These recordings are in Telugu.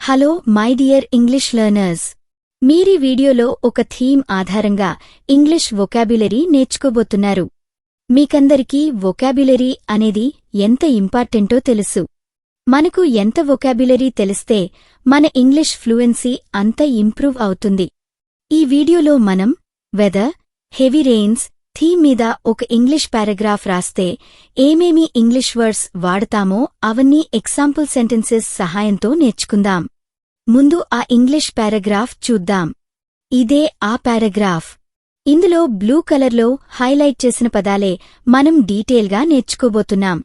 Hello my dear English learners, మీరీ వీడియోలో ఒక థీమ్ ఆధారంగా ఇంగ్లీష్ వొకాబ్యులరీ నేర్చుకోబోతున్నారు. మీకందరికీ వొకాబ్యులరీ అనేది ఎంత ఇంపార్టెంటో తెలుసు. మనకు ఎంత వొకాబ్యులరీ తెలిస్తే మన ఇంగ్లీష్ ఫ్లూయెన్సీ అంత ఇంప్రూవ్ అవుతుంది. ఈ వీడియోలో మనం వెదర్, హెవీ రెయిన్స్ థీమ్ మీద ఒక ఇంగ్లీష్ పారాగ్రాఫ్ రాస్తే ఏమేమి ఇంగ్లీష్ వర్డ్స్ వాడతామో అవన్నీ ఎగ్జాంపుల్ సెంటెన్సెస్ సహాయంతో నేర్చుకుందాం. ముందు ఆ ఇంగ్లీష్ పారాగ్రాఫ్ చూద్దాం. ఇదే ఆ పారాగ్రాఫ్. ఇందులో బ్లూ కలర్లో హైలైట్ చేసిన పదాలే మనం డీటెయిల్గా నేర్చుకోబోతున్నాం.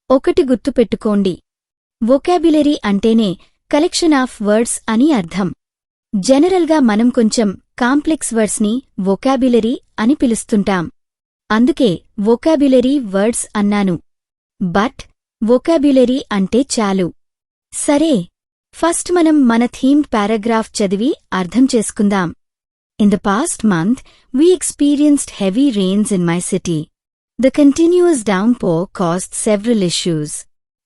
ఒకటి గుర్తుపెట్టుకోండి, వొకాబ్యులరీ అంటేనే కలెక్షన్ ఆఫ్ వర్డ్స్ అని అర్థం. జనరల్గా మనం కొంచెం కాంప్లెక్స్ వర్డ్స్ని వొకాబ్యులరీ అని పిలుస్తుంటాం. అందుకే వొకాబ్యులరీ వర్డ్స్ అన్నాను. బట్ వొకాబ్యులరీ అంటే చాలు. సరే, ఫస్ట్ మనం మన థీమ్డ్ పారాగ్రాఫ్ చదివి అర్థం చేసుకుందాం. In the past month, we experienced heavy rains in my city. The continuous downpour caused several issues.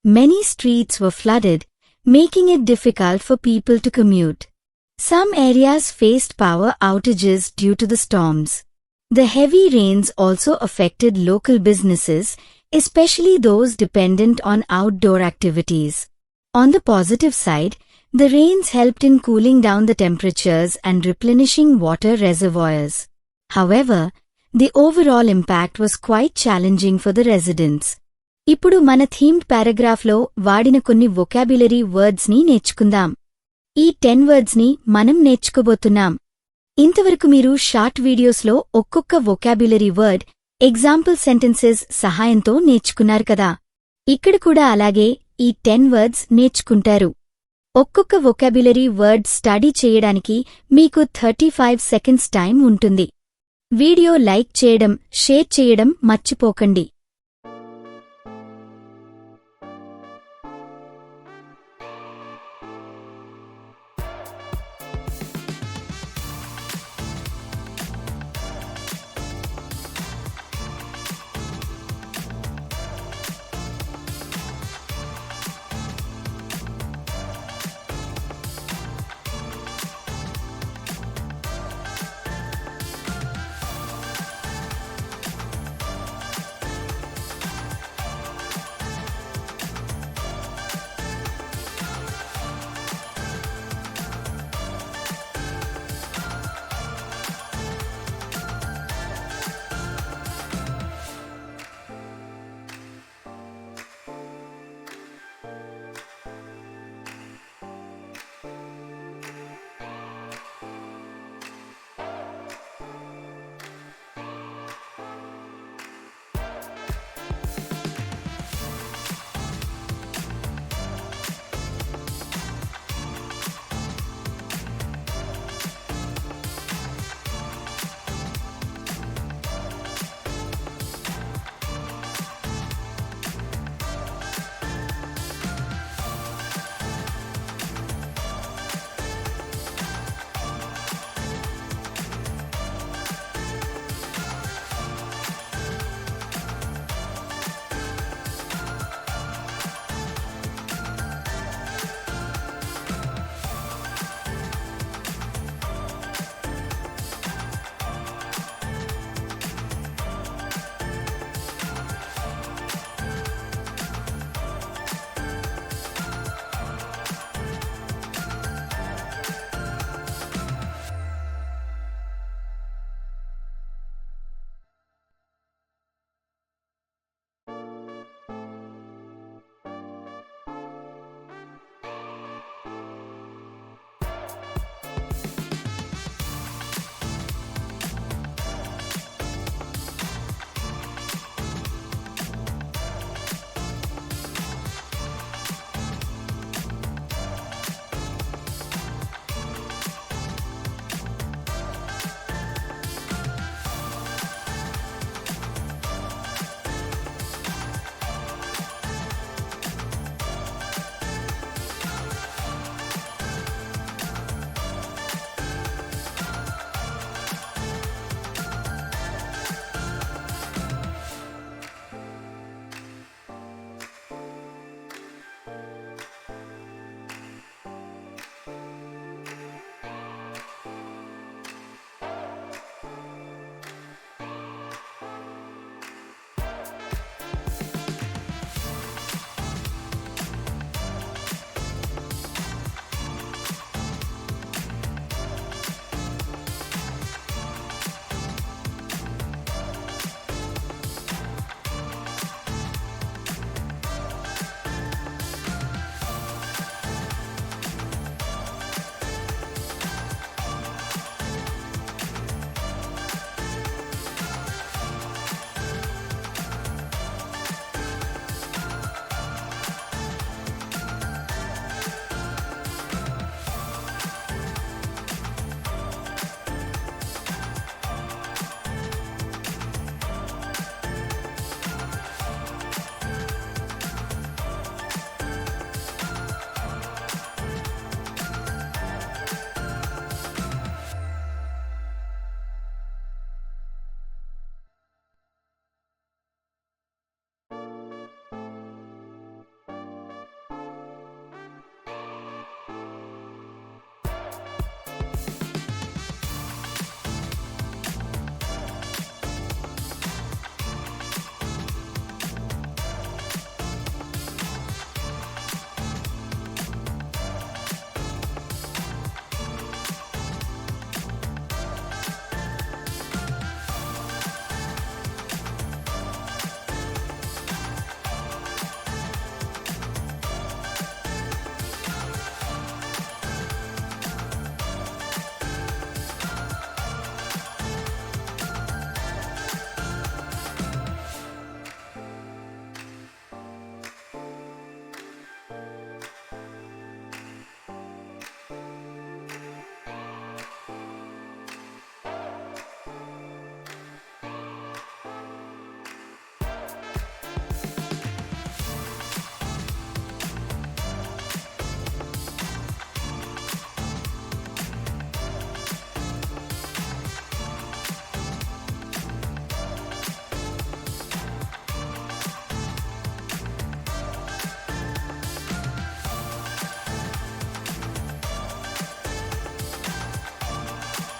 Many streets were flooded, making it difficult for people to commute. Some areas faced power outages due to the storms. The heavy rains also affected local businesses, especially those dependent on outdoor activities. On the positive side, the rains helped in cooling down the temperatures and replenishing water reservoirs. However, the overall impact was quite challenging for the residents. ఇప్పుడు మన థీమ్డ్ పారాగ్రాఫ్లో వాడిన కొన్ని వొకాబ్యులరీ వర్డ్స్ని నేర్చుకుందాం. ఈ 10 వర్డ్స్ని మనం నేర్చుకోబోతున్నాం. ఇంతవరకు మీరు షార్ట్ వీడియోస్లో ఒక్కొక్క వొకాబ్యులరీ వర్డ్ ఎగ్జాంపుల్ సెంటెన్సెస్ సహాయంతో నేర్చుకున్నారు కదా. ఇక్కడ కూడా అలాగే ఈ 10 వర్డ్స్ నేర్చుకుంటారు. ఒక్కొక్క వొకాబ్యులరీ వర్డ్ స్టడీ చేయడానికి మీకు 35 సెకండ్స్ టైం ఉంటుంది. వీడియో లైక్ చేయడం, షేర్ చేయడం మర్చిపోకండి.